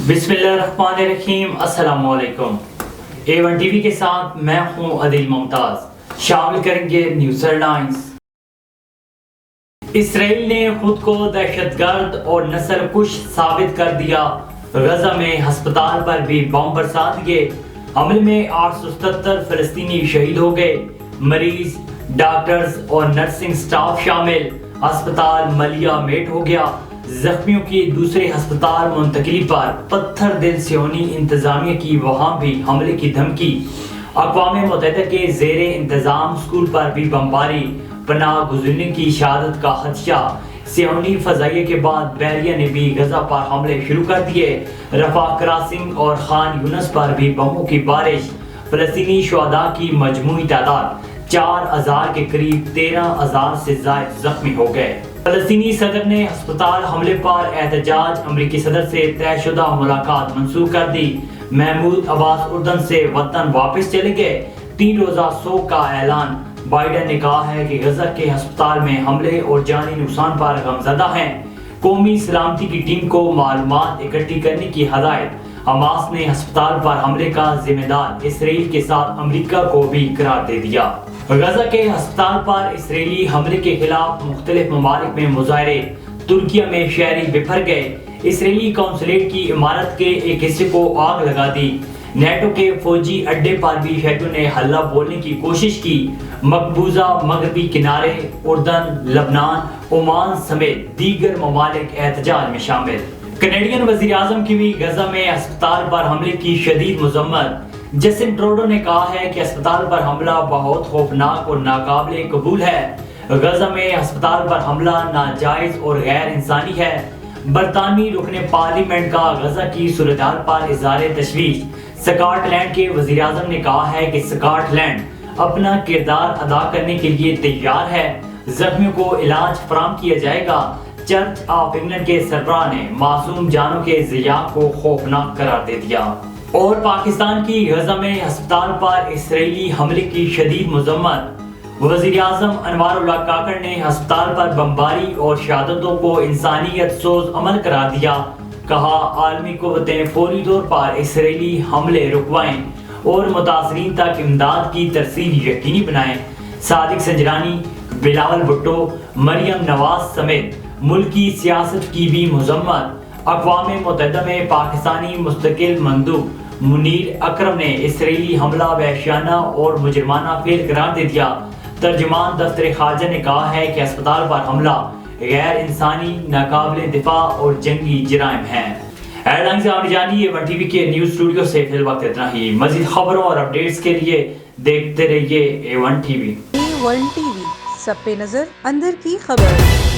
बिस्मिल्लाहिर्रहमानिर्रहीम। अस्सलाम वालेकुम। A1 टीवी के साथ मैं हूं अदिल मुमताज। शामिल करेंगे न्यूज़ हेडलाइंस। इसराइल ने खुद को दहशतगर्द और नस्ल कुश साबित कर दिया। गजा में हस्पताल पर भी बम बरसा दिए। हमले में 877 फलस्तीनी शहीद हो गए। मरीज, डॉक्टर्स और नर्सिंग स्टाफ शामिल। अस्पताल मलिया मेट हो गया। जख्मियों की दूसरे अस्पताल मुंतकिली पर पत्थर दिल सियोनी इंतजामिया की वहां भी हमले की धमकी। अक़वाम मुत्तहिदा के ज़ेरे इंतजाम स्कूल पर भी बमबारी। पनाह गुज़रने की शहादत का खदशा। सियोनी फजाइया के बाद बैरिया ने भी गजा पर हमले शुरू कर दिए। रफा क्रॉसिंग और खान यूनस पर भी बमों की बारिश। फलस्तीनी शुहदा की मजमूई तादाद 4000 के करीब, 13000 से ज़ायद जख्मी हो गए। फलस्तीनी सदर ने अस्पताल हमले पर एहतजाज। अमरीकी सदर से तयशुदा मुलाकात मंसूख कर दी। महमूद अब्बास उर्दन से वतन वापस चले गए। 3 रोज़ा शोक का ऐलान। बाइडन ने कहा है कि गजा के अस्पताल में हमले और जानी नुकसान पर गमज़दा हैं। कौमी सलामती की टीम को मालूमात इकट्ठी करने की हदायत। हमास ने अस्पताल पर हमले का जिम्मेदार इसराइल के साथ अमेरिका को भी करार दे दिया। गजा के अस्पताल पर इसराइली हमले के खिलाफ मुख्तलिफ ममालिक में मुजाहरे। तुर्किया में शहरी बिफर गए। इसराइली कौंसलेट की इमारत के एक हिस्से को आग लगा दी। नेटो के फौजी अड्डे पर भी शहरियों ने हल्ला बोलने की कोशिश की। मकबूजा मगरबी किनारे, उर्दन, लबनान, ओमान समेत दीगर ममालिक एहतजाज में शामिल। कनेडियन वज़ीर आज़म की भी गजा में अस्पताल पर हमले की शदीद मज़म्मत। जस्टिन ट्रूडो ने कहा है कि अस्पताल पर हमला बहुत खौफनाक और नाकाबिले कबूल है। गजा में अस्पताल पर हमला नाजायज और गैर इंसानी है। बरतानवी रुकने पार्लियामेंट का गजा की सूरत-ए-हाल पर इज़हार तशवीश। स्कॉटलैंड के वज़ीर आज़म ने कहा है कि स्कॉटलैंड अपना किरदार अदा करने के लिए तैयार है। जख्मियों को इलाज फराहम किया जाएगा। चर्च ऑफ इंग्लैंड के सरबराह ने मासूम जानों के ज़िया को खौफनाक करार दे दिया। और पाकिस्तान की गजा में अस्पताल पर इसराइली हमले की शदीद मज़म्मत। वज़ीर आज़म अनवारुल्लाह काकड़ ने अस्पताल पर बमबारी और शहादतों को इंसानियत सोज अमल करार दिया। कहा, आलमी क़ुव्वतें फौरी तौर पर इसराइली हमले रुकवाएं और मुतासरीन तक इमदाद की तरसील यकीनी बनाएं। सादिक संजरानी, बिलावल भुट्टो, मरियम नवाज समेत मुल्की सियासत की भी मज़म्मत। अक़वाम मुत्तहिदा में पाकिस्तानी मुस्तकिल मंदूब मुनीर अकरम ने इसराइली हमला वहशियाना और मुजरमाना फेल करार दे दिया। तर्जुमान दफ्तर खारजा ने कहा है कि अस्पताल पर हमला गैर इंसानी, नाकाबिले दिफा और जंगी जराइम हैं। हेडलाइंस आपने जानी। A1 टीवी के न्यूज़ स्टूडियो से फिल वक्त इतना ही। मज़ीद खबरों और अपडेट्स के लिए देखते रहिए A1 टीवी। A1 टीवी, सब पे नजर, अंदर की खबर।